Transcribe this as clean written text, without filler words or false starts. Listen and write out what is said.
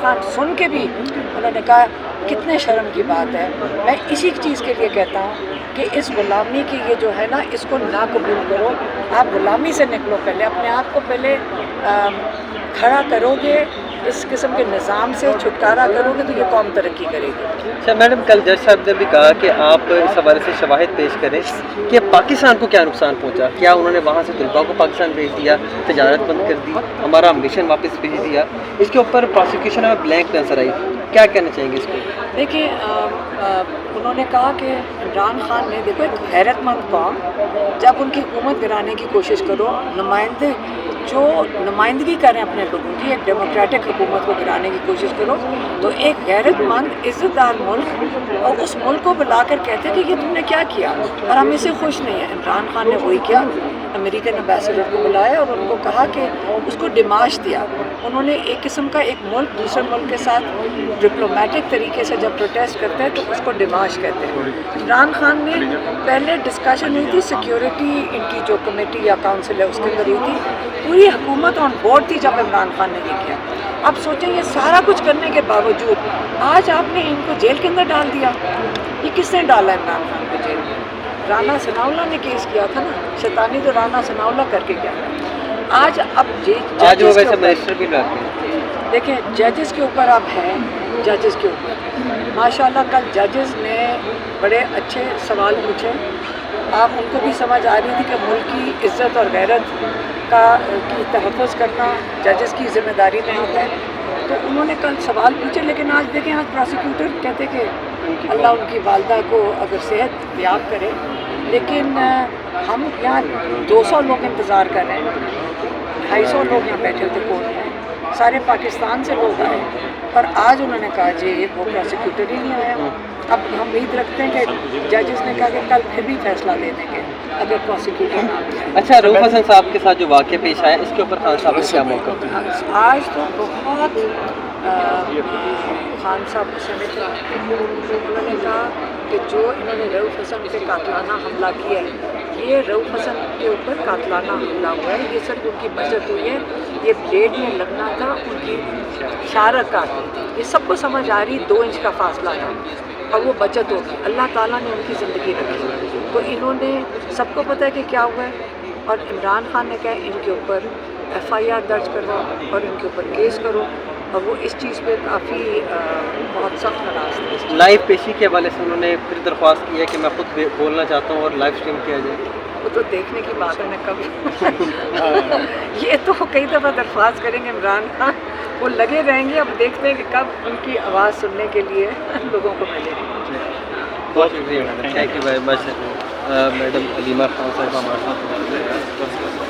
خان سن کے بھی انہوں نے کہا کتنے شرم کی بات ہے. میں اسی چیز کے لیے کہتا ہوں کہ اس غلامی کی یہ جو ہے نا اس کو نہ قبول کرو. آپ غلامی سے نکلو، پہلے اپنے آپ کو پہلے کھڑا کرو گے، اس قسم کے نظام سے چھٹکارا کرو گے تو یہ قوم ترقی کرے گی. اچھا میڈم، کل جج صاحب نے بھی کہا کہ آپ اس حوالے سے شواہد پیش کریں کہ پاکستان کو کیا نقصان پہنچا. کیا انہوں نے وہاں سے طلباء کو پاکستان بھیج دیا، تجارت بند کر دی، ہمارا مشن واپس بھیج دیا؟ اس کے اوپر پروسیکیوشن میں بلینک نظر آئی. کیا کہنا چاہیں گے اس کو؟ دیکھیے انہوں نے کہا کہ عمران خان نے، دیکھو ایک غیرت مند قوم جب ان کی حکومت گرانے کی کوشش کرو، نمائندے جو نمائندگی کریں اپنے لوگوں کی، ایک ڈیموکریٹک حکومت کو گرانے کی کوشش کرو تو ایک غیرت مند عزت دار ملک اور اس ملک کو بلا کر کہتے کہ یہ تم نے کیا کیا اور ہم اس سے خوش نہیں ہیں. عمران خان نے وہی کیا، امریکن امبیسڈر کو بلایا اور ان کو کہا کہ اس کو ڈیماش دیا. انہوں نے ایک قسم کا ایک ملک دوسرے ملک کے ساتھ ڈپلومیٹک طریقے سے جب پروٹیسٹ کرتے ہیں تو اس کو ڈیماش کہتے ہیں. عمران خان نے پہلے ڈسکشن ہوئی تھی سیکیورٹی، ان کی جو کمیٹی یا کاؤنسل ہے اس کے اندر ہوئی تھی، پوری حکومت آن بورڈ تھی جب عمران خان نے یہ کیا. اب سوچیں یہ سارا کچھ کرنے کے باوجود آج آپ نے ان کو جیل کے اندر ڈال دیا. یہ کس نے ڈالا عمران خان کو جیل میں؟ رانا ثناء اللہ نے کیس کیا تھا نا، شیطانی تو رانا ثناء اللہ کر کے گیا. آج اب آج وہ ویسے منسٹر بھی رہتے ہیں. دیکھیں ججز کے اوپر اب ہیں، ججز کے اوپر ماشاءاللہ کل ججز نے بڑے اچھے سوال پوچھے. آپ ان کو بھی سمجھ آ رہی تھی کہ ملک کی عزت اور غیرت کی تحفظ کرنا ججز کی ذمہ داری میں ہوتا ہے. تو انہوں نے کل سوال پوچھے، لیکن آج دیکھیں آج پروسیکیوٹر کہتے کہ اللہ ان کی والدہ کو اگر صحت یاب کرے، لیکن ہم یہاں 200 لوگ انتظار کر رہے ہیں، 250 لوگ یہاں بیٹھے ہوتے کورٹ میں، سارے پاکستان سے لوگ آئے اور آج انہوں نے کہا جی وہ پروسیکیوٹر ہی نہیں آیا. اب ہم امید رکھتے ہیں کہ ججز نے کہا کہ کل پھر بھی فیصلہ دے دیں گے اگر پروسیکیوٹر نہ بھی آئے. اچھا، رؤف حسن صاحب کے ساتھ جو واقعہ پیش آیا اس کے اوپر خان صاحب کا کیا موقع؟ آج تو بہت خان صاحب کو سمجھ انہوں نے کہا کہ جو انہوں نے رؤف حسن پہ قاتلانہ حملہ کیا ہے، یہ رؤف حسن کے اوپر قاتلانہ حملہ ہوا ہے. یہ صرف ان کی بچت ہوئی ہے، یہ بلیڈ میں لگنا تھا، ان کی شارک کاٹنی تھی. یہ سب کو سمجھ آ رہی 2 انچ کا فاصلہ تھا اور وہ بچت ہوگی. اللہ تعالیٰ نے ان کی زندگی رکھی تو انہوں نے، سب کو پتہ ہے کہ کیا ہوا ہے. اور عمران خان نے کہا ان کے اوپر FIR درج کرو اور ان کے اوپر کیس کرو، اور وہ اس چیز پہ کافی بہت سخت ناراض تھے. لائیو پیشی کے حوالے سے انہوں نے پھر درخواست کی ہے کہ میں خود بولنا چاہتا ہوں اور لائیو اسٹریم کیا جائے. وہ تو دیکھنے کی بات ہے نا کبھی یہ تو کئی دفعہ درخواست کریں گے عمران خان، وہ لگے رہیں گے. اب دیکھتے ہیں کہ کب ان کی آواز سننے کے لیے لوگوں کو ملے گی. بہت شکریہ madam, thank you very much. Madam Aleema Khan sahab ہمارے ساتھ